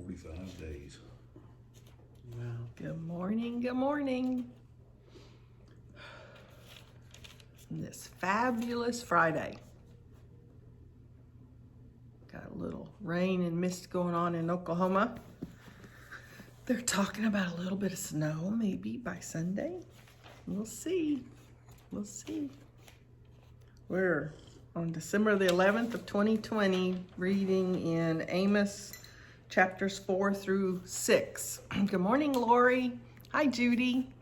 45 days. Well, good morning, good morning. This fabulous Friday. Got a little rain and mist going on in Oklahoma. They're talking about a little bit of snow maybe by Sunday. We'll see. We'll see. We're on December the 11th of 2020, reading in Amos chapters 4 through 6. Good morning, Lori. Hi, Judy.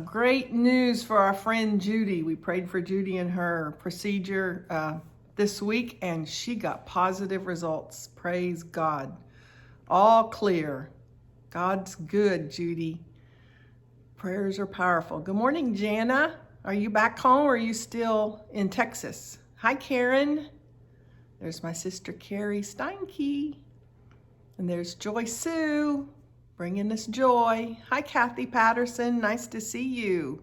Great news for our friend Judy. We prayed for Judy and her procedure this week, and she got positive results. Praise God. All clear. God's good, Judy. Prayers are powerful. Good morning, Jana. Are you back home or are you still in Texas? Hi, Karen. There's my sister, Carrie Steinke. And there's Joy Sue, bringing us joy. Hi, Kathy Patterson. Nice to see you.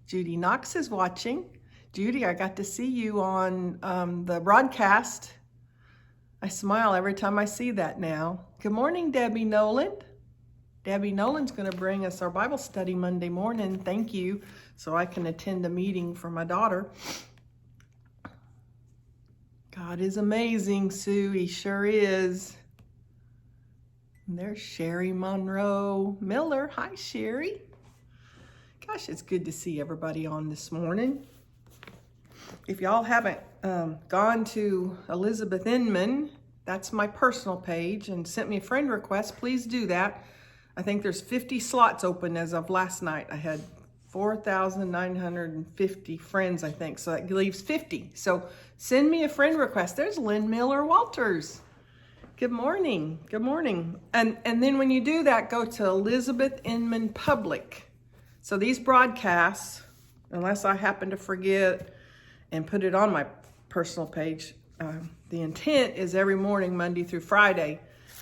Judy Knox is watching. Judy, I got to see you on the broadcast. I smile every time I see that now. Good morning, Debbie Noland. Debbie Noland's going to bring us our Bible study Monday morning. Thank you. So I can attend a meeting for my daughter. God is amazing, Sue. He sure is. And there's Sherry Monroe Miller. Hi, Sherry. Gosh, it's good to see everybody on this morning. If y'all haven't gone to Elizabeth Inman, that's my personal page, and sent me a friend request, please do that. I think there's 50 slots open as of last night. I had 4,950 friends, I think, so that leaves 50. So send me a friend request. There's Lynn Miller Walters. Good morning. Good morning. And then when you do that, go to Elizabeth Inman Public. So these broadcasts, unless I happen to forget and put it on my personal page, the intent is every morning, Monday through Friday,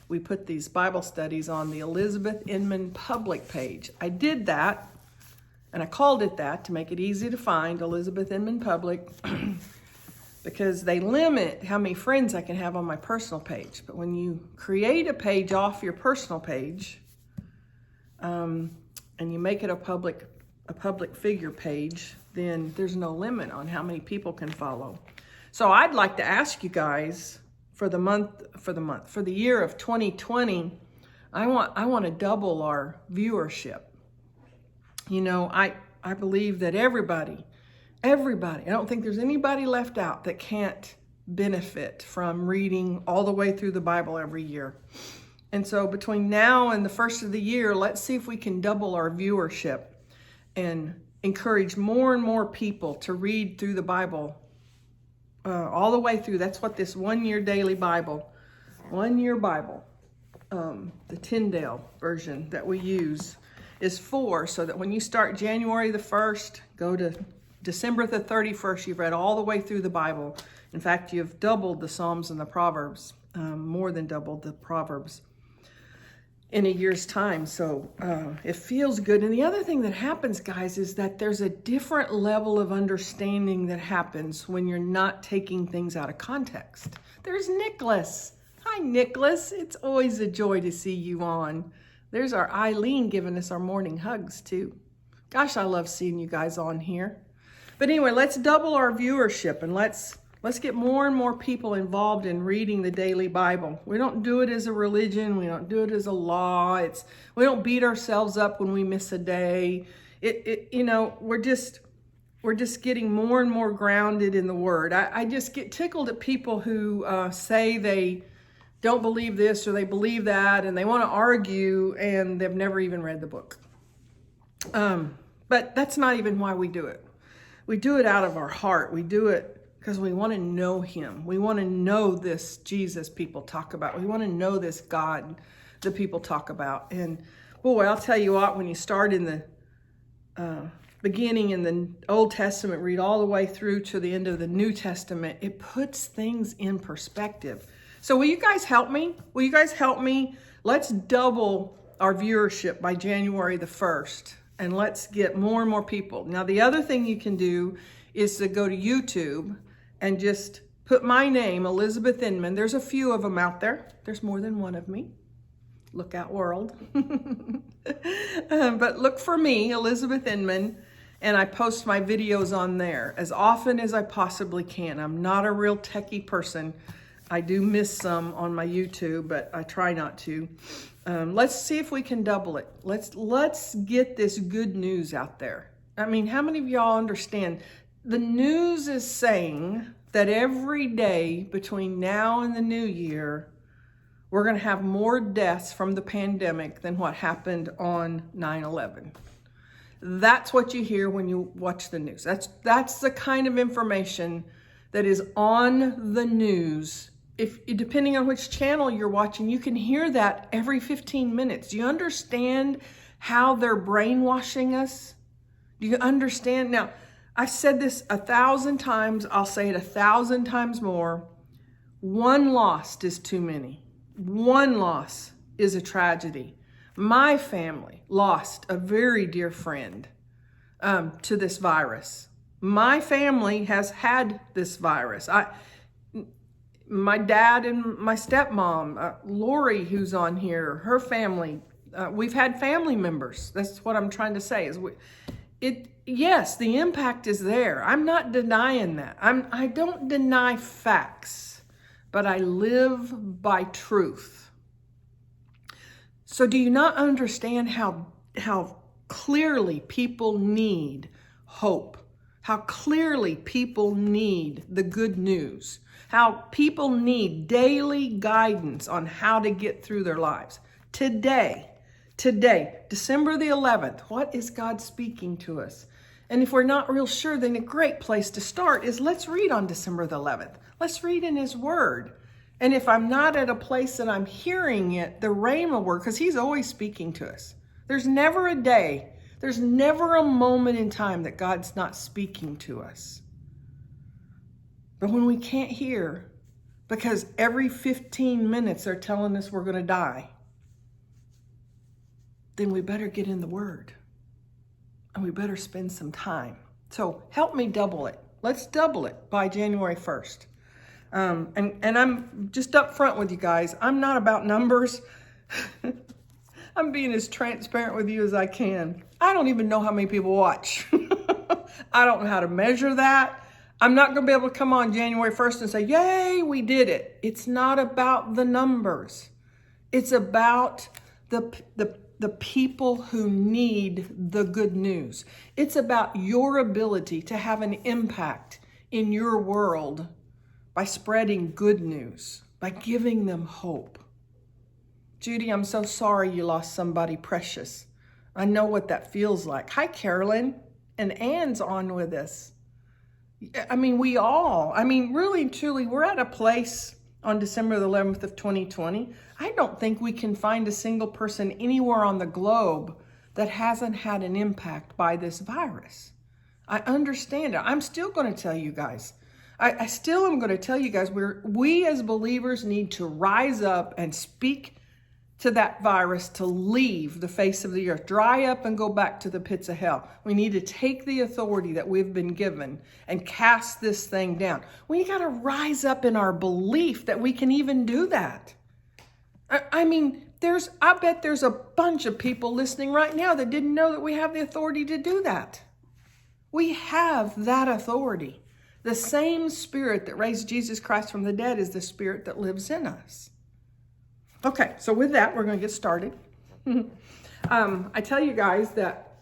we put these Bible studies on the Elizabeth Inman Public page. I did that, and I called it that to make it easy to find, Elizabeth Inman Public, because they limit how many friends I can have on my personal page. But when you create a page off your personal page, and you make it a public figure page, then there's no limit on how many people can follow. So I'd like to ask you guys, for the year of 2020, I want to double our viewership. You know, I believe that everybody, I don't think there's anybody left out that can't benefit from reading all the way through the Bible every year. And so between now and the first of the year, let's see if we can double our viewership and encourage more and more people to read through the Bible all the way through. That's what this 1 year daily Bible, the Tyndale version that we use is for, so that when you start January the 1st, go to December the 31st, you've read all the way through the Bible. In fact, you've doubled the Psalms and the Proverbs, more than doubled the Proverbs in a year's time. So it feels good. And the other thing that happens, guys, is that there's a different level of understanding that happens when you're not taking things out of context. There's Nicholas. Hi, Nicholas. It's always a joy to see you on. There's our Eileen giving us our morning hugs, too. Gosh, I love seeing you guys on here. But anyway, let's double our viewership, and let's get more and more people involved in reading the daily Bible. We don't do it as a religion. We don't do it as a law. We don't beat ourselves up when we miss a day. We're just getting more and more grounded in the Word. I just get tickled at people who say they don't believe this or they believe that, and they want to argue, and they've never even read the book. But that's not even why we do it. We do it out of our heart. We do it because we want to know Him. We want to know this Jesus people talk about. We want to know this God the people talk about. And boy, I'll tell you what, when you start in the beginning in the Old Testament, read all the way through to the end of the New Testament, it puts things in perspective. So will you guys help me? Will you guys help me? Let's double our viewership by January the 1st. And let's get more and more people. Now, the other thing you can do is to go to YouTube and just put my name, Elizabeth Inman. There's a few of them out there. There's more than one of me. Look out, world. But look for me, Elizabeth Inman, and I post my videos on there as often as I possibly can. I'm not a real techie person. I do miss some on my YouTube, but I try not to. Let's see if we can double it. Let's get this good news out there. I mean, how many of y'all understand? The news is saying that every day between now and the new year, we're going to have more deaths from the pandemic than what happened on 9/11. That's what you hear when you watch the news. That's the kind of information that is on the news. If depending on which channel you're watching, you can hear that every 15 minutes. Do you understand how they're brainwashing us? Do you understand? Now, I've said this 1,000 times. I'll say it 1,000 times more. One lost is too many. One loss is a tragedy. My family lost a very dear friend to this virus. My family has had this virus. My dad and my stepmom, Lori, who's on here, her family, we've had family members. That's what I'm trying to say. Yes, the impact is there. I'm not denying that. I don't deny facts, but I live by truth. So do you not understand how clearly people need hope? How clearly people need the good news? How people need daily guidance on how to get through their lives. Today, December the 11th, what is God speaking to us? And if we're not real sure, then a great place to start is let's read on December the 11th. Let's read in His Word. And if I'm not at a place that I'm hearing it, the Rhema word, because He's always speaking to us. There's never a day, there's never a moment in time that God's not speaking to us. But when we can't hear, because every 15 minutes they're telling us we're going to die, then we better get in the Word. And we better spend some time. So help me double it. Let's double it by January 1st. And I'm just up front with you guys. I'm not about numbers. I'm being as transparent with you as I can. I don't even know how many people watch. I don't know how to measure that. I'm not going to be able to come on January 1st and say, yay, we did it. It's not about the numbers. It's about the people who need the good news. It's about your ability to have an impact in your world by spreading good news, by giving them hope. Judy, I'm so sorry you lost somebody precious. I know what that feels like. Hi, Carolyn. And Ann's on with us. I mean, really and truly, we're at a place on December the 11th of 2020. I don't think we can find a single person anywhere on the globe that hasn't had an impact by this virus. I understand it. I'm still going to tell you guys. I still am going to tell you guys, we as believers need to rise up and speak to that virus to leave the face of the earth, dry up and go back to the pits of hell. We need to take the authority that we've been given and cast this thing down. We got to rise up in our belief that we can even do that. I bet there's a bunch of people listening right now that didn't know that we have the authority to do that. We have that authority. The same Spirit that raised Jesus Christ from the dead is the Spirit that lives in us. Okay, so with that, we're going to get started. I tell you guys that,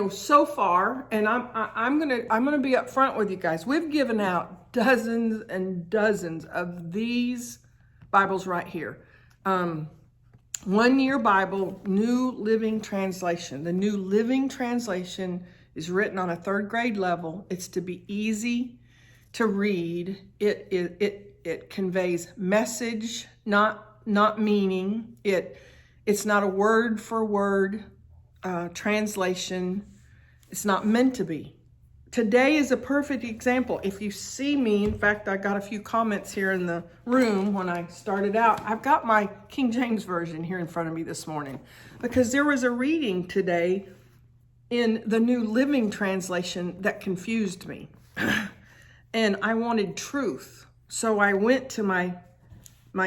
so far, and I'm gonna be up front with you guys. We've given out dozens and dozens of these Bibles right here. 1 Year Bible, New Living Translation. The New Living Translation is written on a 3rd grade level. It's to be easy to read. It conveys message, not meaning. It's not a word for word translation. It's not meant to be. Today is a perfect example. If you see me, in fact, I got a few comments here in the room when I started out. I've got my King James Version here in front of me this morning because there was a reading today in the New Living Translation that confused me. and I wanted truth. So I went to my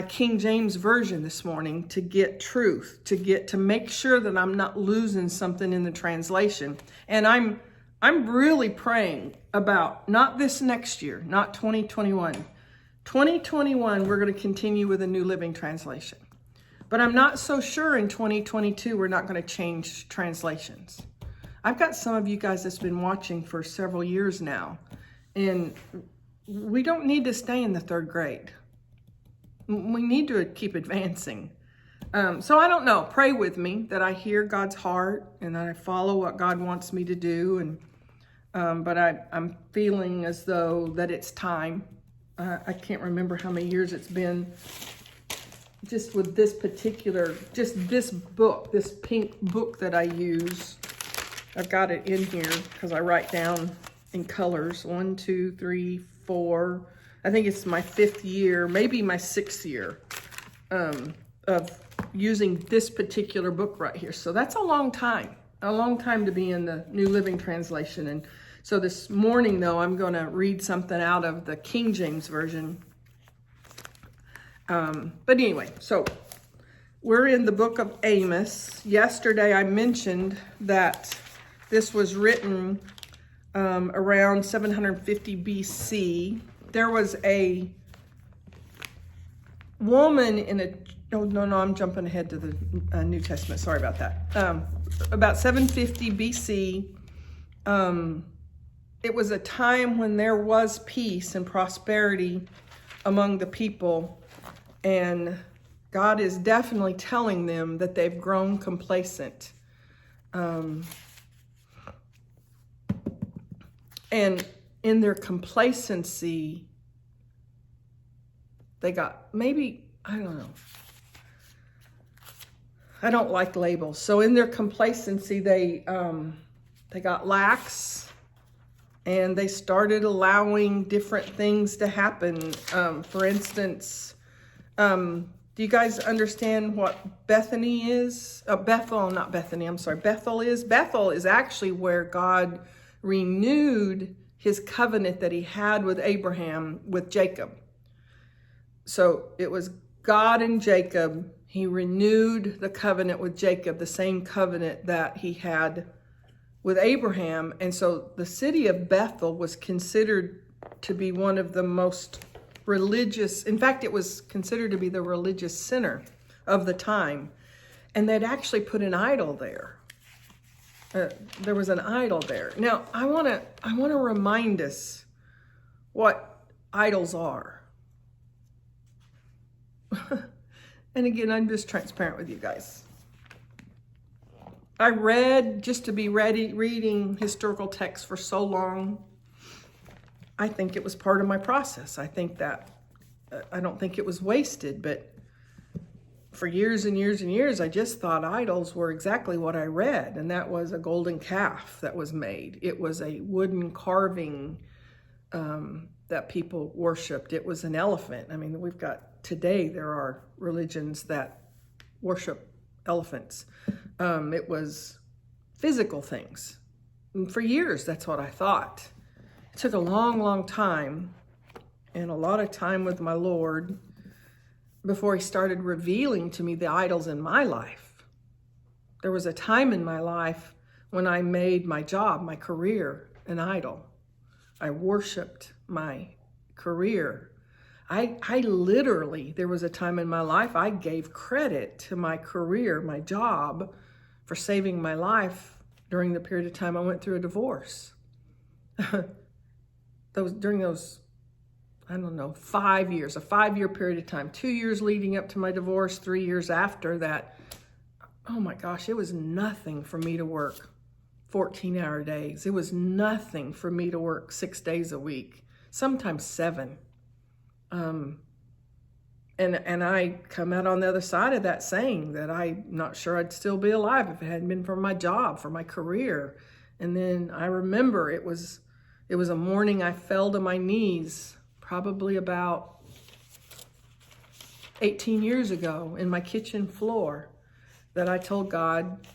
King James Version this morning to get truth, to make sure that I'm not losing something in the translation. And I'm really praying about not this next year, not 2021. 2021, we're going to continue with a New Living Translation. But I'm not so sure in 2022 we're not going to change translations. I've got some of you guys that's been watching for several years now, and we don't need to stay in the third grade. We need to keep advancing. So I don't know. Pray with me that I hear God's heart and that I follow what God wants me to do. But I'm feeling as though that it's time. I can't remember how many years it's been just with this particular, just this book, this pink book that I use. I've got it in here because I write down in colors. 1, 2, 3, 4. I think it's my 5th year, maybe my 6th year of using this particular book right here. So that's a long time to be in the New Living Translation. And so this morning, though, I'm going to read something out of the King James Version. But anyway, so we're in the book of Amos. Yesterday, I mentioned that this was written around 750 BC. There was a woman in a, oh, no, I'm jumping ahead to the New Testament. Sorry about that. About 750 BC, it was a time when there was peace and prosperity among the people, and God is definitely telling them that they've grown complacent. And in their complacency, they got, maybe, I don't know. I don't like labels. So in their complacency, they got lax, and they started allowing different things to happen. For instance, do you guys understand what Bethany is? Bethel, not Bethany, I'm sorry. Bethel is? Bethel is actually where God renewed his covenant that he had with Abraham, with Jacob. So it was God and Jacob. He renewed the covenant with Jacob, the same covenant that he had with Abraham. And so the city of Bethel was considered to be one of the most religious, in fact, it was considered to be the religious center of the time. And they'd actually put an idol there. There was an idol there. Now, I want to remind us what idols are. And again, I'm just transparent with you guys. I read, just to be reading historical texts for so long. I think it was part of my process. I think that, I don't think it was wasted, but for years and years and years, I just thought idols were exactly what I read, and that was a golden calf that was made. It was a wooden carving that people worshipped. It was an elephant. I mean, we've got, today there are religions that worship elephants. It was physical things. And for years, that's what I thought. It took a long, long time, and a lot of time with my Lord, before he started revealing to me the idols in my life. There was a time in my life when I made my job, my career, an idol. I worshiped my career. I literally, there was a time in my life I gave credit to my career, my job, for saving my life during the period of time I went through a divorce. During those, I don't know, 5 years, a 5-year period of time, 2 years leading up to my divorce, 3 years after that. Oh my gosh, it was nothing for me to work 14-hour days. It was nothing for me to work 6 days a week, sometimes 7. And I come out on the other side of that saying that I'm not sure I'd still be alive if it hadn't been for my job, for my career. And then I remember it was a morning I fell to my knees, probably about 18 years ago, in my kitchen floor, that I told God,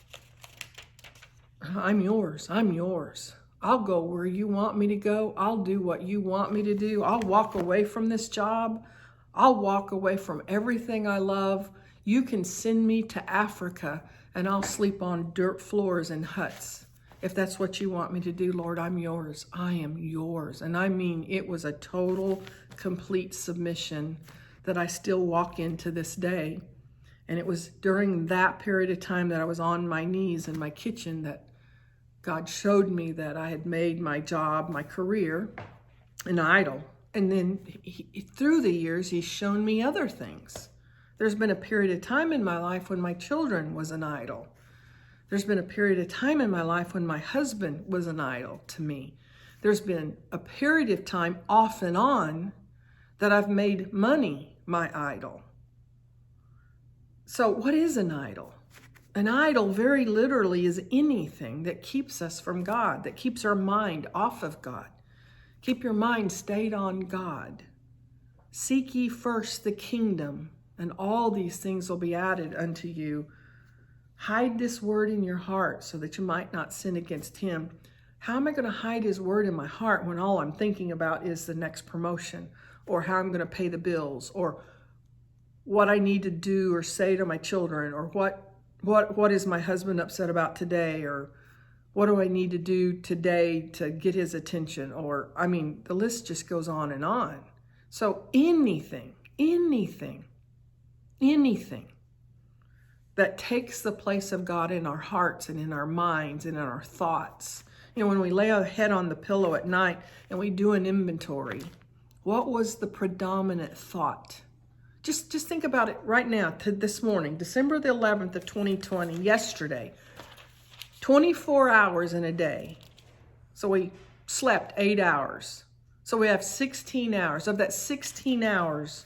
I'm yours, I'm yours. I'll go where you want me to go. I'll do what you want me to do. I'll walk away from this job. I'll walk away from everything I love. You can send me to Africa and I'll sleep on dirt floors and huts. If that's what you want me to do, Lord, I'm yours. I am yours. And I mean, it was a total, complete submission that I still walk in to this day. And it was during that period of time that I was on my knees in my kitchen that God showed me that I had made my job, my career, an idol. And then through the years, he's shown me other things. There's been a period of time in my life when my children was an idol. There's been a period of time in my life when my husband was an idol to me. There's been a period of time off and on that I've made money my idol. So what is an idol? An idol very literally is anything that keeps us from God, that keeps our mind off of God. Keep your mind stayed on God. Seek ye first the kingdom, and all these things will be added unto you. Hide this word in your heart so that you might not sin against him. How am I going to hide his word in my heart when all I'm thinking about is the next promotion, or how I'm going to pay the bills, or what I need to do or say to my children, or what is my husband upset about today, or what do I need to do today to get his attention? Or, I mean, the list just goes on and on. So anything that takes the place of God in our hearts and in our minds and in our thoughts. You know, when we lay our head on the pillow at night and we do an inventory, what was the predominant thought? Just think about it right now, to this morning, December the 11th of 2020, yesterday, 24 hours in a day. So we slept 8 hours. So we have 16 hours. Of that 16 hours,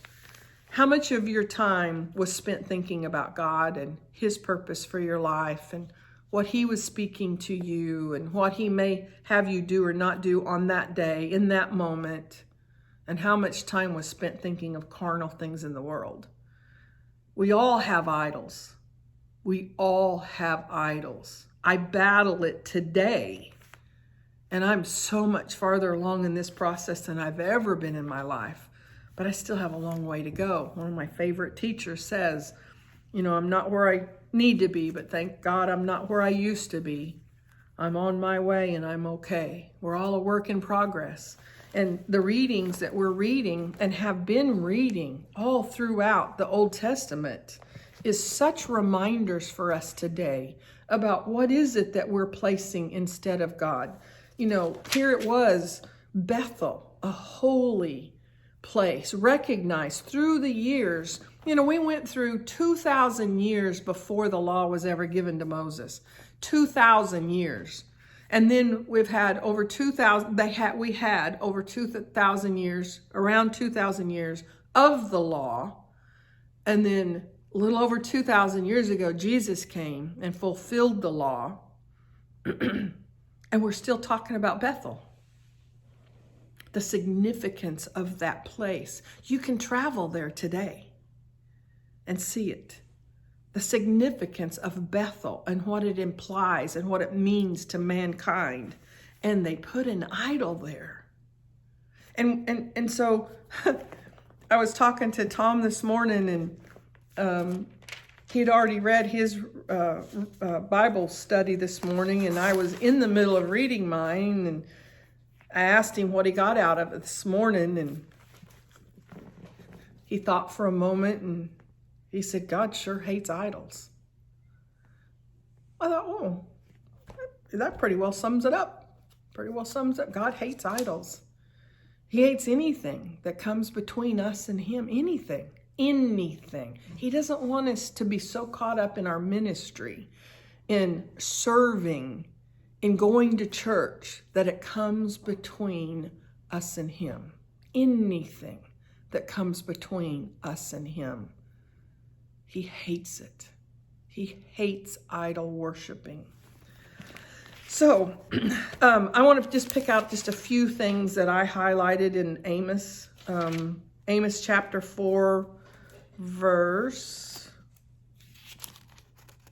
how much of your time was spent thinking about God and his purpose for your life and what he was speaking to you and what he may have you do or not do on that day, in that moment? And how much time was spent thinking of carnal things in the world? We all have idols. We all have idols. I battle it today. And I'm so much farther along in this process than I've ever been in my life. But I still have a long way to go. One of my favorite teachers says, you know, I'm not where I need to be, but thank God I'm not where I used to be. I'm on my way and I'm okay. We're all a work in progress. And the readings that we're reading and have been reading all throughout the Old Testament is such reminders for us today about what is it that we're placing instead of God. You know, here it was, Bethel, a holy place, recognized through the years. You know, we went through 2,000 years before the law was ever given to Moses. 2,000 years. And then we've had over 2,000, we had over 2,000 years, around 2,000 years of the law. And then a little over 2,000 years ago, Jesus came and fulfilled the law. And we're still talking about Bethel. The significance of that place. You can travel there today and see it. The significance of Bethel and what it implies and what it means to mankind. And they put an idol there. And so I was talking to Tom this morning, and he'd already read his Bible study this morning, and I was in the middle of reading mine, and I asked him what he got out of it this morning, and he thought for a moment, and he said, God sure hates idols. I thought, oh, that pretty well sums it up. Pretty well sums up. God hates idols. He hates anything that comes between us and him. Anything. He doesn't want us to be so caught up in our ministry, in serving, in going to church, that it comes between us and him. Anything that comes between us and him. He hates it. He hates idol worshiping. So I want to just pick out just a few things that I highlighted in Amos. Amos chapter 4, verse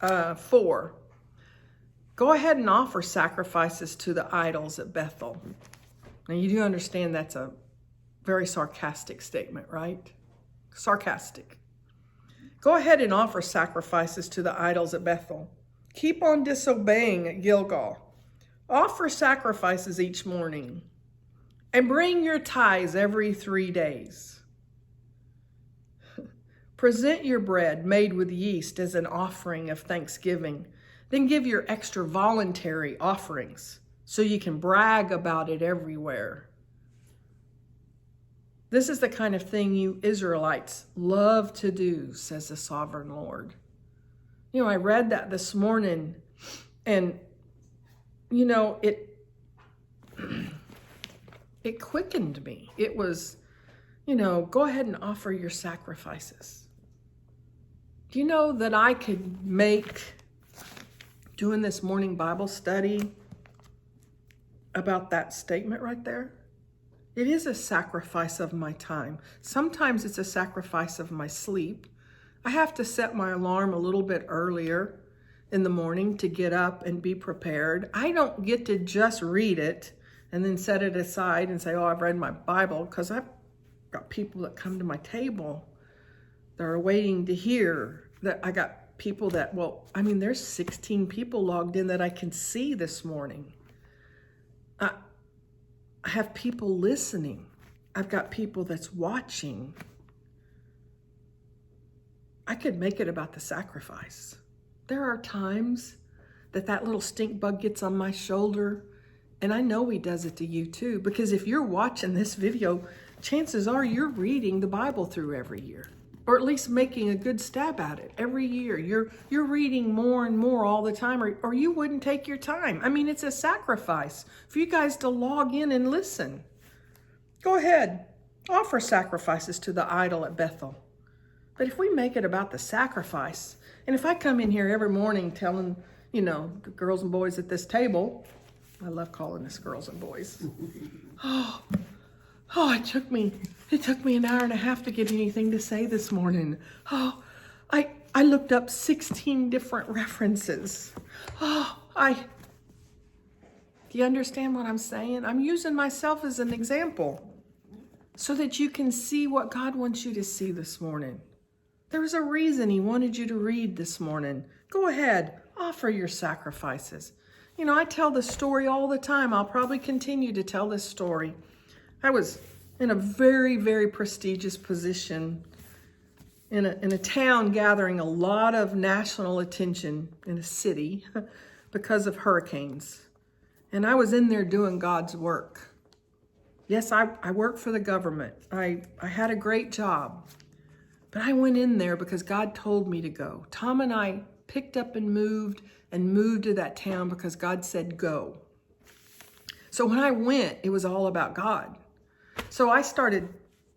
4. Go ahead and offer sacrifices to the idols at Bethel. Now, you do understand that's a very sarcastic statement, right? Sarcastic. Go ahead and offer sacrifices to the idols at Bethel. Keep on disobeying at Gilgal. Offer sacrifices each morning. And bring your tithes every 3 days. Present your bread made with yeast as an offering of thanksgiving. Then give your extra voluntary offerings so you can brag about it everywhere. This is the kind of thing you Israelites love to do, says the sovereign Lord. You know, I read that this morning, and, you know, it quickened me. It was, you know, go ahead and offer your sacrifices. Do you know that I could make doing this morning Bible study about that statement right there? It is a sacrifice of my time. Sometimes it's a sacrifice of my sleep. I have to set my alarm a little bit earlier in the morning to get up and be prepared. I don't get to just read it and then set it aside and say, oh, I've read my Bible, because I've got people that come to my table that are waiting to hear. That I got people that, well, I mean, there's 16 people logged in that I can see this morning. I have people listening. I've got people that's watching. I could make it about the sacrifice. There are times that little stink bug gets on my shoulder, and I know he does it to you too, because if you're watching this video, chances are you're reading the Bible through every year, or at least making a good stab at it every year. You're reading more and more all the time, or you wouldn't take your time. I mean, it's a sacrifice for you guys to log in and listen. Go ahead, offer sacrifices to the idol at Bethel. But if we make it about the sacrifice, and if I come in here every morning telling, you know, the girls and boys at this table, I love calling this girls and boys. Oh, it took me an hour and a half to get anything to say this morning. Oh, I looked up 16 different references. Do you understand what I'm saying? I'm using myself as an example so that you can see what God wants you to see this morning. There was a reason he wanted you to read this morning. Go ahead, offer your sacrifices. You know, I tell this story all the time. I'll probably continue to tell this story. I was in a very, very prestigious position in a town gathering a lot of national attention in a city because of hurricanes. And I was in there doing God's work. Yes, I worked for the government. I had a great job. But I went in there because God told me to go. Tom and I picked up and moved to that town because God said go. So when I went, it was all about God. So I started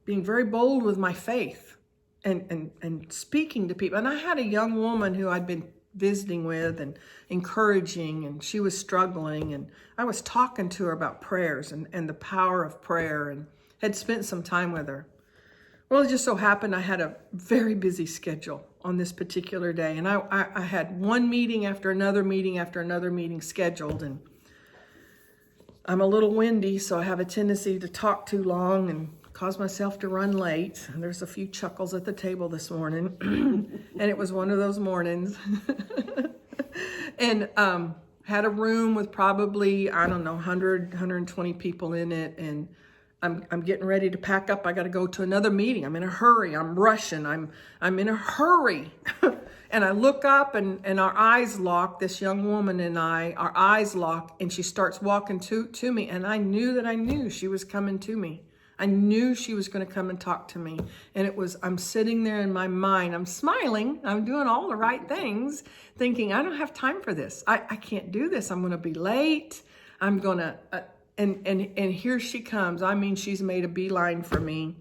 being very bold with my faith and speaking to people. And I had a young woman who I'd been visiting with and encouraging, and she was struggling. And I was talking to her about prayers and the power of prayer, and had spent some time with her. Well, it just so happened I had a very busy schedule on this particular day. And I had one meeting after another meeting after another meeting scheduled. And I'm a little windy, so I have a tendency to talk too long and cause myself to run late. And there's a few chuckles at the table this morning. And it was one of those mornings. And had a room with probably, 100, 120 people in it. And I'm getting ready to pack up. I got to go to another meeting. I'm in a hurry. I'm rushing. I'm in a hurry. And I look up and our eyes lock, this young woman and our eyes lock, and she starts walking to me. And I knew she was coming to me. I knew she was going to come and talk to me. And I'm sitting there in my mind. I'm smiling. I'm doing all the right things, thinking, I don't have time for this. I can't do this. I'm going to be late. I'm going to... And here she comes. I mean, she's made a beeline for me.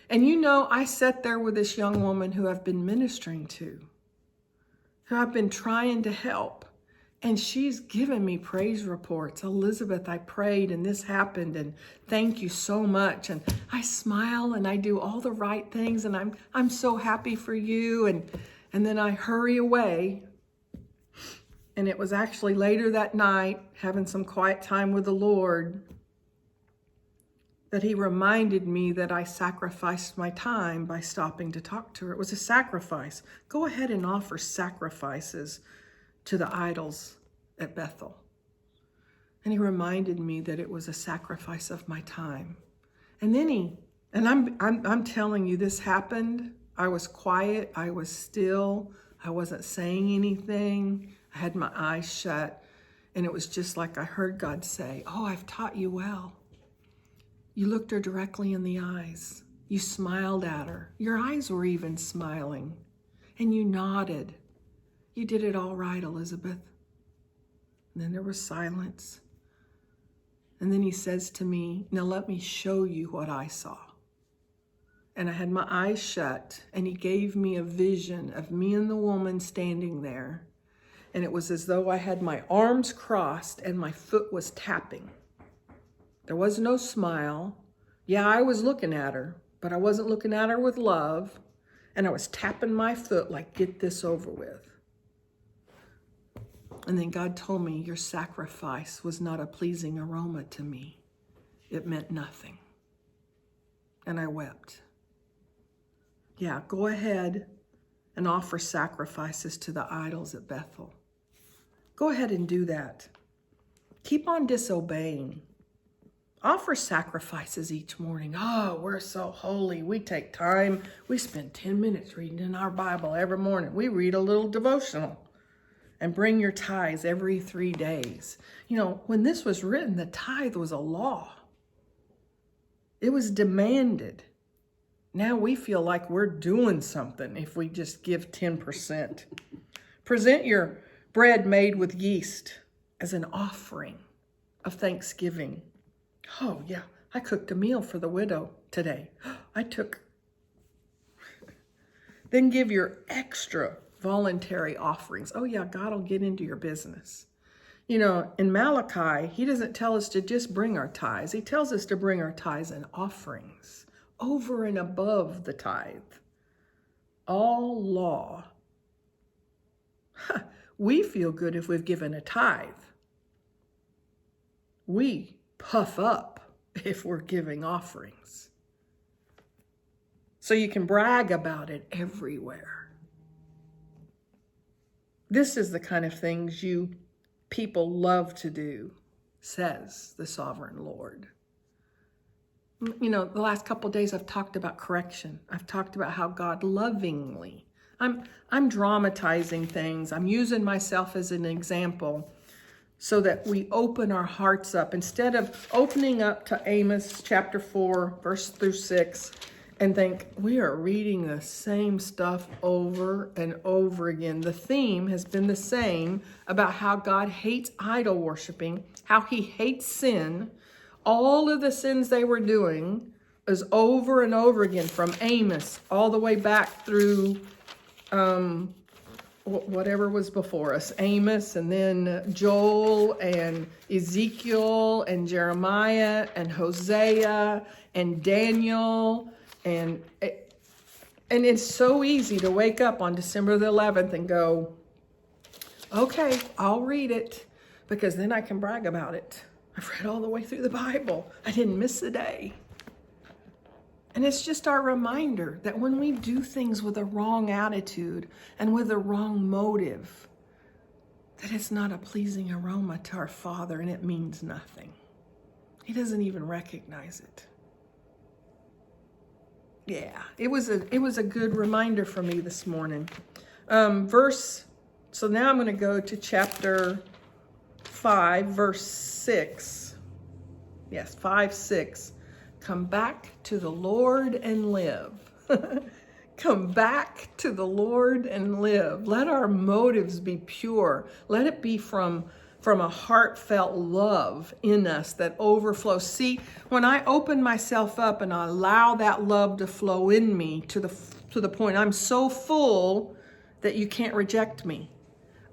And you know, I sat there with this young woman who I've been ministering to, who I've been trying to help. And she's given me praise reports. Elizabeth, I prayed and this happened, and thank you so much. And I smile and I do all the right things, and I'm so happy for you. And then I hurry away. And it was actually later that night, having some quiet time with the Lord, that he reminded me that I sacrificed my time by stopping to talk to her. It was a sacrifice. Go ahead and offer sacrifices to the idols at Bethel. And he reminded me that it was a sacrifice of my time. And then I'm telling you, this happened. I was quiet. I was still. I wasn't saying anything. I had my eyes shut. And it was just like I heard God say, "Oh, I've taught you well." You looked her directly in the eyes. You smiled at her. Your eyes were even smiling. And you nodded. You did it all right, Elizabeth. And then there was silence. And then he says to me, "Now let me show you what I saw." And I had my eyes shut, and he gave me a vision of me and the woman standing there. And it was as though I had my arms crossed and my foot was tapping. There was no smile. Yeah, I was looking at her, but I wasn't looking at her with love. And I was tapping my foot like, "Get this over with." And then God told me, "Your sacrifice was not a pleasing aroma to me. It meant nothing." And I wept. Yeah, go ahead and offer sacrifices to the idols at Bethel. Go ahead and do that. Keep on disobeying. Offer sacrifices each morning. Oh, we're so holy. We take time. We spend 10 minutes reading in our Bible every morning. We read a little devotional. And bring your tithes every 3 days. You know, when this was written, the tithe was a law. It was demanded. Now we feel like we're doing something if we just give 10%. Present your bread made with yeast as an offering of thanksgiving. Oh, yeah, I cooked a meal for the widow today. Then give your extra voluntary offerings. Oh, yeah, God will get into your business. You know, in Malachi, he doesn't tell us to just bring our tithes. He tells us to bring our tithes and offerings over and above the tithe. All law. We feel good if we've given a tithe. We puff up if we're giving offerings. So you can brag about it everywhere. This is the kind of things you people love to do, says the sovereign Lord. You know, the last couple of days I've talked about correction. I've talked about how God lovingly, I'm dramatizing things. I'm using myself as an example so that we open our hearts up. Instead of opening up to Amos chapter 4, verse through 6, and think, we are reading the same stuff over and over again. The theme has been the same about how God hates idol worshiping, how he hates sin. All of the sins they were doing is over and over again, from Amos all the way back through whatever was before us, Amos, and then Joel and Ezekiel and Jeremiah and Hosea and Daniel. And it's so easy to wake up on December the 11th and go, okay, I'll read it because then I can brag about it. I've read all the way through the Bible. I didn't miss a day. And it's just our reminder that when we do things with a wrong attitude and with a wrong motive, that it's not a pleasing aroma to our Father and it means nothing. He doesn't even recognize it. Yeah, it was a good reminder for me this morning. So now I'm going to go to chapter 5, verse 6. Yes, 5:6. Come back to the Lord and live. Come back to the Lord and live. Let our motives be pure. Let it be from a heartfelt love in us that overflows. See, when I open myself up and I allow that love to flow in me to the point I'm so full that you can't reject me.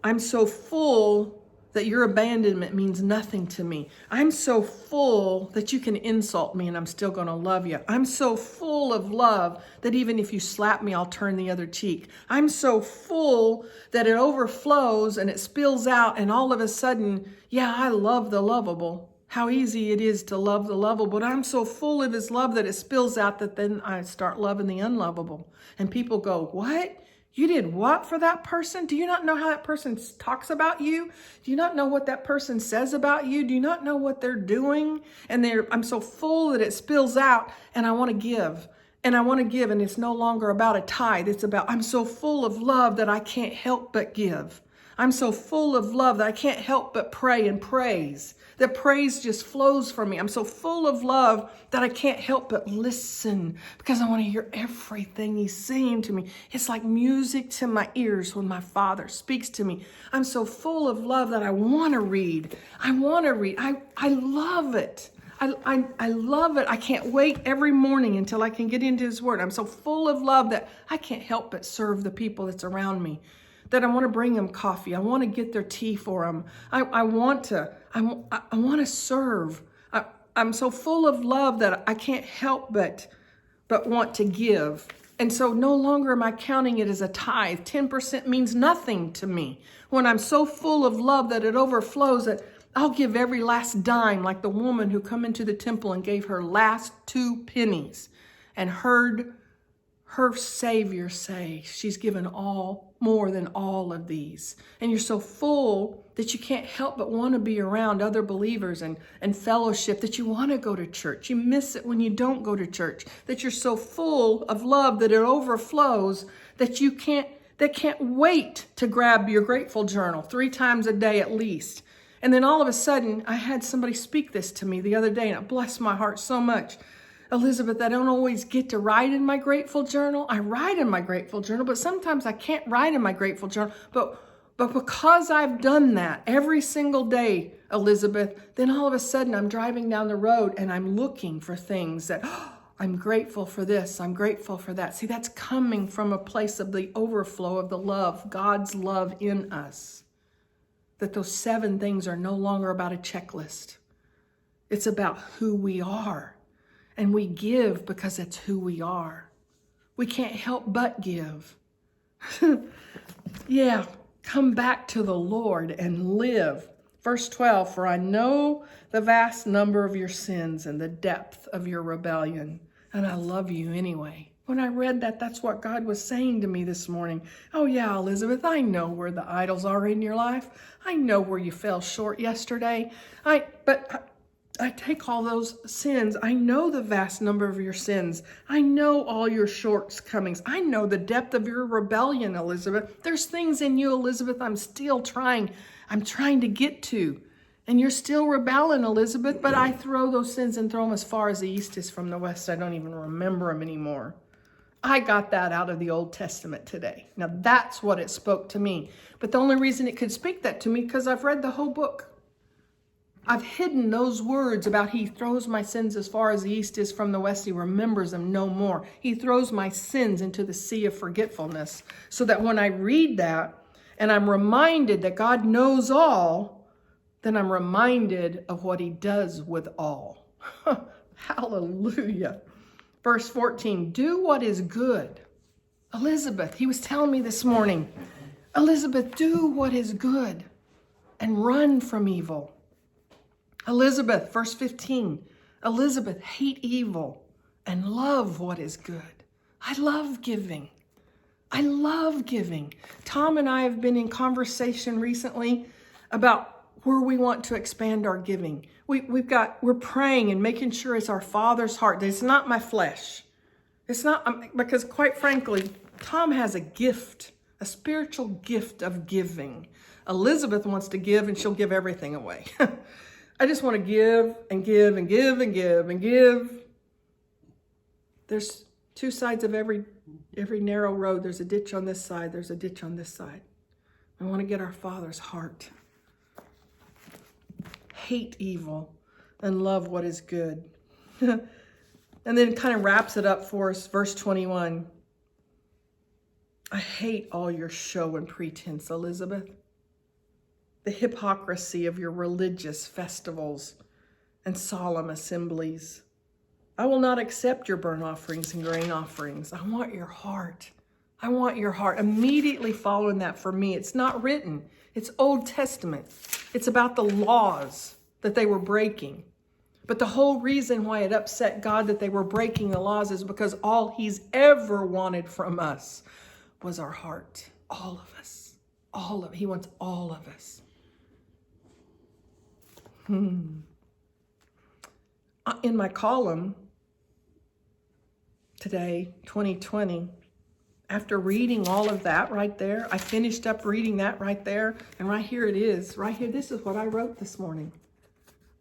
I'm so full that your abandonment means nothing to me. I'm so full that you can insult me and I'm still going to love you. I'm so full of love that even if you slap me, I'll turn the other cheek. I'm so full that it overflows and it spills out, and all of a sudden, yeah, I love the lovable. How easy it is to love the lovable, but I'm so full of his love that it spills out that then I start loving the unlovable. And people go, what? You did what for that person? Do you not know how that person talks about you? Do you not know what that person says about you? Do you not know what they're doing? And I'm so full that it spills out, and I want to give. And I want to give, and it's no longer about a tithe. It's about, I'm so full of love that I can't help but give. I'm so full of love that I can't help but pray and praise. That praise just flows from me. I'm so full of love that I can't help but listen because I want to hear everything he's saying to me. It's like music to my ears when my Father speaks to me. I'm so full of love that I want to read. I want to read. I love it. I love it. I can't wait every morning until I can get into his word. I'm so full of love that I can't help but serve the people that's around me. That I want to bring them coffee. I want to get their tea for them. I want to serve. I'm so full of love that I can't help but want to give. And so no longer am I counting it as a tithe. 10% means nothing to me. When I'm so full of love that it overflows, that I'll give every last dime, like the woman who come into the temple and gave her last 2 pennies and heard her Savior say, she's given more than all of these. And you're so full that you can't help but want to be around other believers and fellowship, that you want to go to church. You miss it when you don't go to church. That you're so full of love that it overflows, that can't wait to grab your grateful journal 3 times a day at least. And then all of a sudden, I had somebody speak this to me the other day, and it blessed my heart so much. Elizabeth, I don't always get to write in my grateful journal. I write in my grateful journal, but sometimes I can't write in my grateful journal. But because I've done that every single day, Elizabeth, then all of a sudden I'm driving down the road and I'm looking for things that, I'm grateful for this, I'm grateful for that. See, that's coming from a place of the overflow of the love, God's love in us. That those 7 things are no longer about a checklist. It's about who we are. And we give because it's who we are. We can't help but give. Yeah, come back to the Lord and live. Verse 12, for I know the vast number of your sins and the depth of your rebellion, and I love you anyway. When I read that, that's what God was saying to me this morning. Oh yeah, Elizabeth, I know where the idols are in your life. I know where you fell short yesterday. I take all those sins. I know the vast number of your sins. I know all your shortcomings. I know the depth of your rebellion, Elizabeth. There's things in you, Elizabeth, I'm trying to get to. And you're still rebelling, Elizabeth, but I throw those sins and throw them as far as the east is from the west. I don't even remember them anymore. I got that out of the Old Testament today. Now that's what it spoke to me. But the only reason it could speak that to me because I've read the whole book. I've hidden those words about he throws my sins as far as the east is from the west. He remembers them no more. He throws my sins into the sea of forgetfulness so that when I read that and I'm reminded that God knows all, then I'm reminded of what he does with all. Hallelujah. Verse 14, do what is good. Elizabeth, he was telling me this morning, Elizabeth, do what is good and run from evil. Elizabeth, verse 15, Elizabeth, hate evil and love what is good. I love giving. I love giving. Tom and I have been in conversation recently about where we want to expand our giving. We're praying and making sure it's our Father's heart. It's not my flesh. It's not, because quite frankly, Tom has a gift, a spiritual gift of giving. Elizabeth wants to give and she'll give everything away. I just want to give and give and give and give and give. There's 2 sides of every narrow road. There's a ditch on this side. There's a ditch on this side. I want to get our Father's heart. Hate evil and love what is good. And then it kind of wraps it up for us. Verse 21. I hate all your show and pretense, Elizabeth. the hypocrisy of your religious festivals and solemn assemblies. I will not accept your burnt offerings and grain offerings. I want your heart. I want your heart. Immediately following that for me, it's not written. It's Old Testament. It's about the laws that they were breaking. But the whole reason why it upset God that they were breaking the laws is because all he's ever wanted from us was our heart. All of us. He wants all of us. In my column today, 2020, after reading all of that right there, I finished up reading that right there, and right here it is. Right here, this is what I wrote this morning.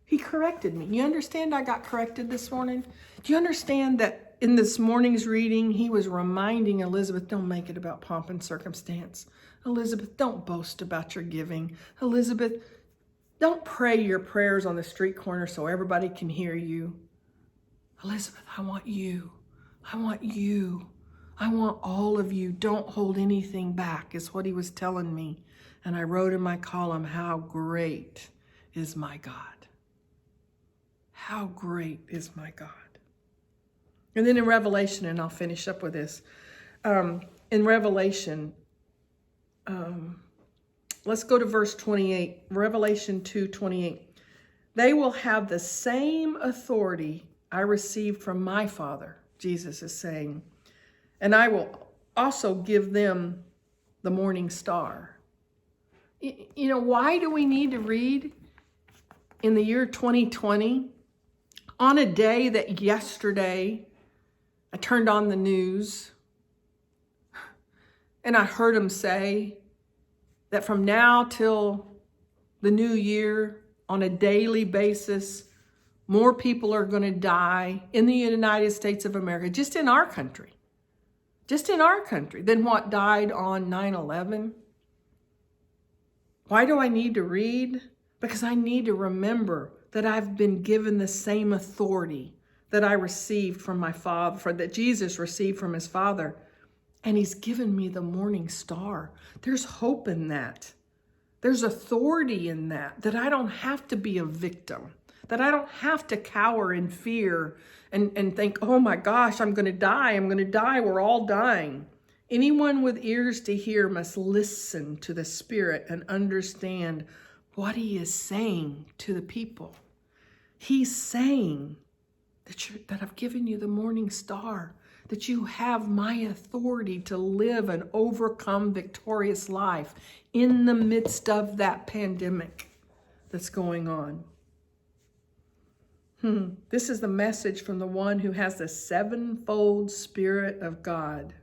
He corrected me. You understand I got corrected this morning? Do you understand that in this morning's reading, he was reminding Elizabeth, don't make it about pomp and circumstance. Elizabeth, don't boast about your giving. Elizabeth, don't pray your prayers on the street corner so everybody can hear you. Elizabeth, I want you. I want you. I want all of you. Don't hold anything back, is what he was telling me. And I wrote in my column, how great is my God. How great is my God. And then in Revelation, and I'll finish up with this. In Revelation, let's go to verse 28, Revelation 2:28. They will have the same authority I received from my Father, Jesus is saying, and I will also give them the morning star. You know, why do we need to read in the year 2020 on a day that yesterday I turned on the news and I heard him say that from now till the new year, on a daily basis, more people are going to die in the United States of America, just in our country, than what died on 9/11. Why do I need to read? Because I need to remember that I've been given the same authority that I received from my Father, that Jesus received from his Father. And he's given me the morning star. There's hope in that. There's authority in that I don't have to be a victim, that I don't have to cower in fear and think, oh my gosh, I'm going to die. We're all dying. Anyone with ears to hear must listen to the Spirit and understand what he is saying to the people. He's saying that I've given you the morning star, that you have my authority to live an overcome victorious life in the midst of that pandemic that's going on. This is the message from the one who has the sevenfold Spirit of God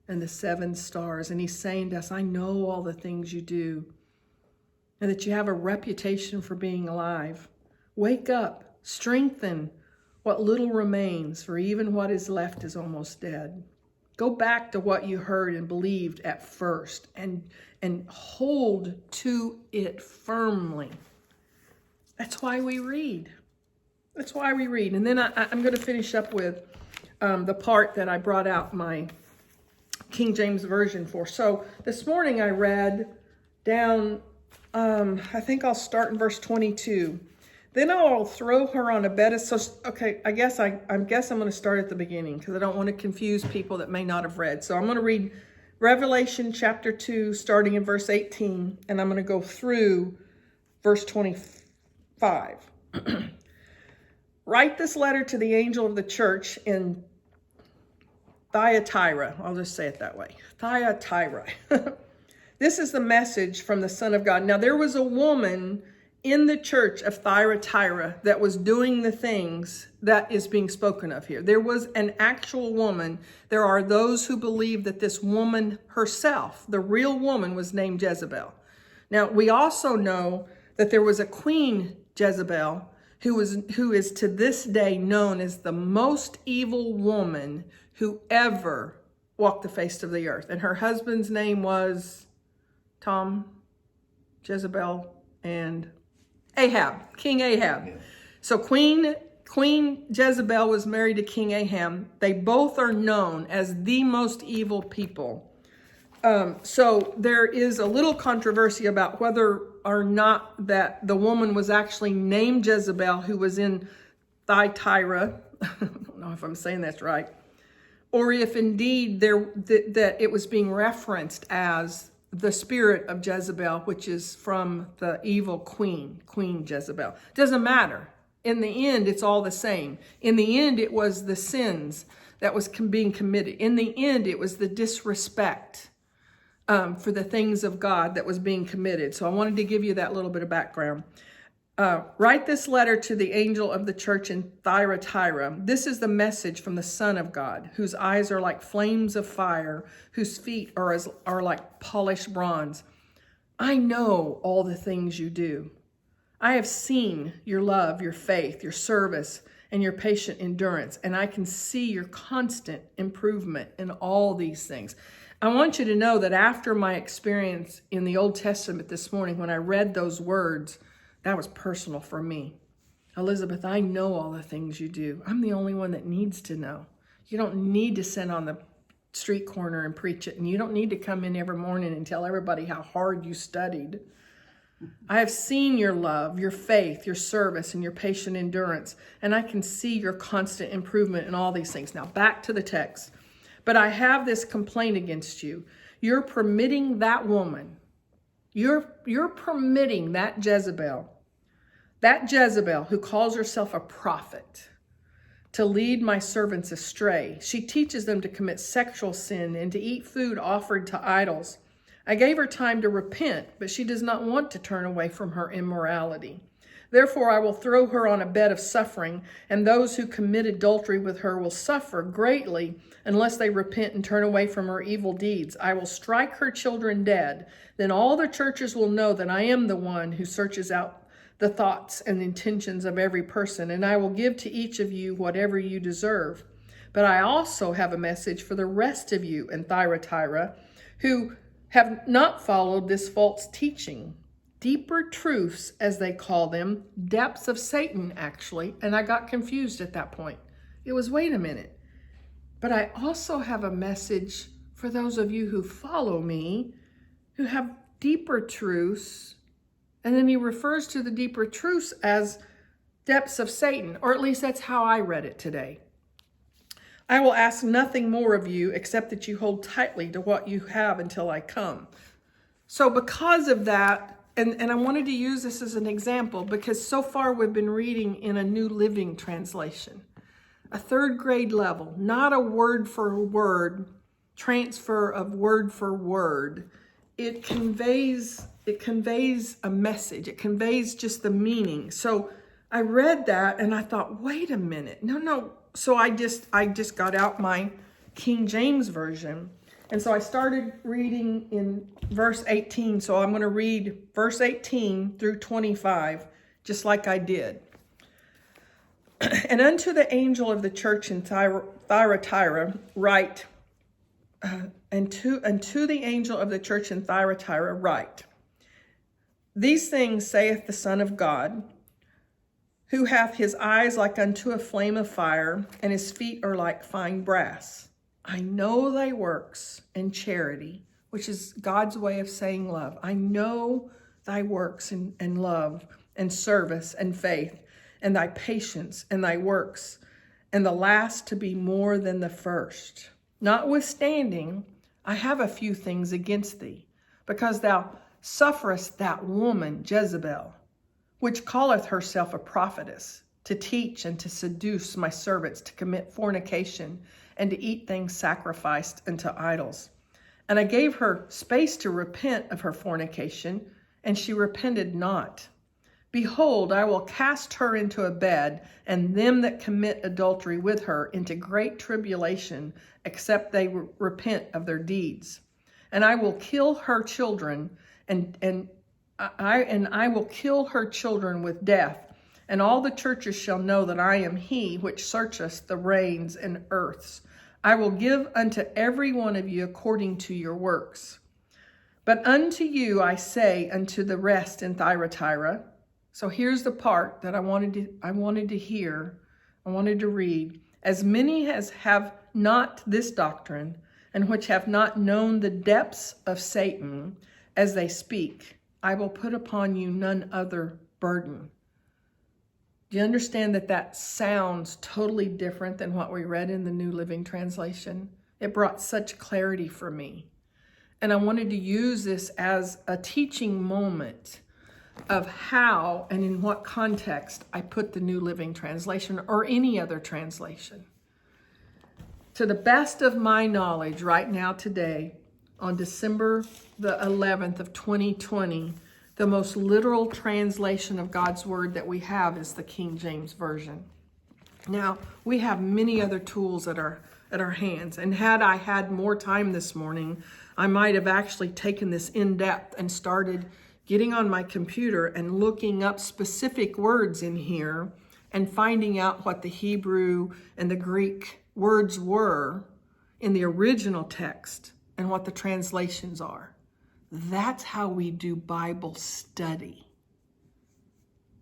and the 7 stars. And he's saying to us, I know all the things you do and that you have a reputation for being alive. Wake up, strengthen what little remains, for even what is left is almost dead. Go back to what you heard and believed at first and hold to it firmly. That's why we read. And then I'm going to finish up with the part that I brought out my King James Version for. So this morning I read down, I think I'll start in verse 22. Then I will throw her on a bed. So, okay, I guess I'm going to start at the beginning because I don't want to confuse people that may not have read. So I'm going to read Revelation chapter 2, starting in verse 18, and I'm going to go through verse 25. Write this letter to the angel of the church in Thyatira. I'll just say it that way. Thyatira. This is the message from the Son of God. Now, there was a woman in the church of Thyatira that was doing the things that is being spoken of here. There was an actual woman. There are those who believe that this woman herself, the real woman, was named Jezebel. Now, we also know that there was a queen Jezebel who is to this day known as the most evil woman who ever walked the face of the earth. And her husband's name was Jezebel and Ahab, King Ahab. Yeah. So Queen Jezebel was married to King Ahab. They both are known as the most evil people. So there is a little controversy about whether are not that the woman was actually named Jezebel, who was in Thyatira. I don't know if I'm saying that's right. Or if indeed that it was being referenced as the spirit of Jezebel, which is from the evil Queen Jezebel. Doesn't matter. In the end, it's all the same. In the end, it was the sins that was being committed. In the end, it was the disrespect for the things of God that was being committed. So I wanted to give you that little bit of background. Write this letter to the angel of the church in Thyatira. This is the message from the Son of God, whose eyes are like flames of fire, whose feet are like polished bronze. I know all the things you do. I have seen your love, your faith, your service, and your patient endurance, and I can see your constant improvement in all these things. I want you to know that after my experience in the Old Testament this morning, when I read those words, that was personal for me. Elizabeth, I know all the things you do. I'm the only one that needs to know. You don't need to sit on the street corner and preach it, and you don't need to come in every morning and tell everybody how hard you studied. I have seen your love, your faith, your service, and your patient endurance, and I can see your constant improvement in all these things. Now, back to the text. But I have this complaint against you. You're permitting that woman, you're permitting that Jezebel who calls herself a prophet, to lead my servants astray. She teaches them to commit sexual sin and to eat food offered to idols. I gave her time to repent, but she does not want to turn away from her immorality. Therefore, I will throw her on a bed of suffering, and those who commit adultery with her will suffer greatly unless they repent and turn away from her evil deeds. I will strike her children dead. Then all the churches will know that I am the one who searches out the thoughts and intentions of every person, and I will give to each of you whatever you deserve. But I also have a message for the rest of you in Thyatira who have not followed this false teaching. Deeper truths, as they call them, depths of Satan, actually. And I got confused at that point. It was, wait a minute. But I also have a message for those of you who follow me, who have deeper truths. And then he refers to the deeper truths as depths of Satan, or at least that's how I read it today. I will ask nothing more of you except that you hold tightly to what you have until I come. So because of that, and I wanted to use this as an example because so far we've been reading in a New Living Translation, a third grade level, not a word for word transfer of word for word. It conveys a message. It conveys just the meaning. So I read that and I thought, wait a minute, no. So I just got out my King James Version. And so I started reading in verse 18. So I'm going to read verse 18 through 25, just like I did. And unto the angel of the church in Thyatira write, and to the angel of the church in Thyatira write, these things saith the Son of God, who hath his eyes like unto a flame of fire, and his feet are like fine brass. I know thy works and charity, which is God's way of saying love. I know thy works and love and service and faith, and thy patience and thy works, and the last to be more than the first. Notwithstanding, I have a few things against thee, because thou sufferest that woman Jezebel, which calleth herself a prophetess, to teach and to seduce my servants to commit fornication and to eat things sacrificed unto idols. And I gave her space to repent of her fornication, and she repented not. Behold, I will cast her into a bed, and them that commit adultery with her into great tribulation, except they repent of their deeds. And I will kill her children, and I will kill her children with death, and all the churches shall know that I am he which searcheth the reins and earths. I will give unto every one of you according to your works. But unto you I say, unto the rest in Thyatira. So here's the part that I wanted to hear, I wanted to read. As many as have not this doctrine, and which have not known the depths of Satan, as they speak, I will put upon you none other burden. Do you understand that that sounds totally different than what we read in the New Living Translation? It brought such clarity for me. And I wanted to use this as a teaching moment of how and in what context I put the New Living Translation or any other translation. To the best of my knowledge right now today, on December the 11th of 2020, the most literal translation of God's Word that we have is the King James Version. Now, we have many other tools at our hands, and had I had more time this morning, I might have actually taken this in depth and started getting on my computer and looking up specific words in here and finding out what the Hebrew and the Greek words were in the original text and what the translations are. That's how we do Bible study.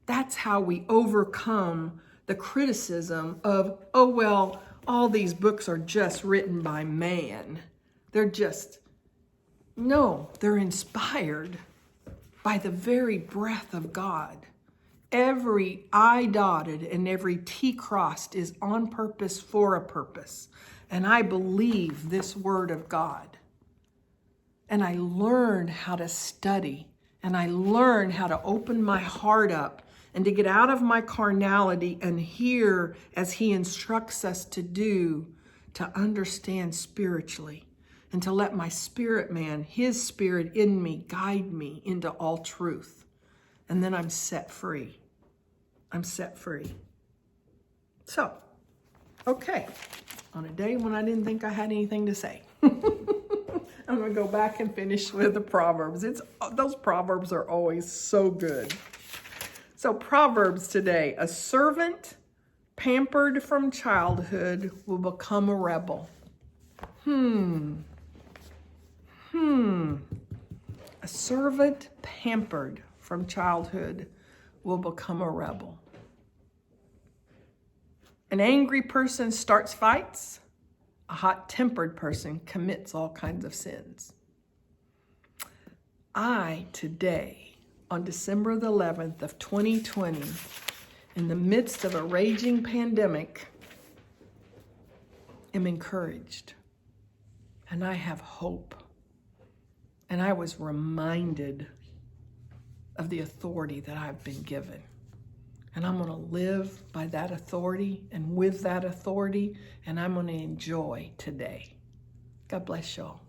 That's how we overcome the criticism of, oh, well, all these books are just written by man. No, they're inspired by the very breath of God. Every I dotted and every T crossed is on purpose for a purpose. And I believe this word of God. And I learn how to study, and I learn how to open my heart up and to get out of my carnality and hear as he instructs us to do, to understand spiritually, and to let my spirit man, his spirit in me, guide me into all truth. And then I'm set free. I'm set free. So, okay, on a day when I didn't think I had anything to say, I'm going to go back and finish with the Proverbs. Those Proverbs are always so good. So Proverbs today, a servant pampered from childhood will become a rebel. A servant pampered from childhood will become a rebel. An angry person starts fights. A hot-tempered person commits all kinds of sins. I, today, on December the 11th of 2020, in the midst of a raging pandemic, am encouraged. And I have hope. And I was reminded of the authority that I've been given. And I'm going to live by that authority and with that authority, and I'm going to enjoy today. God bless y'all.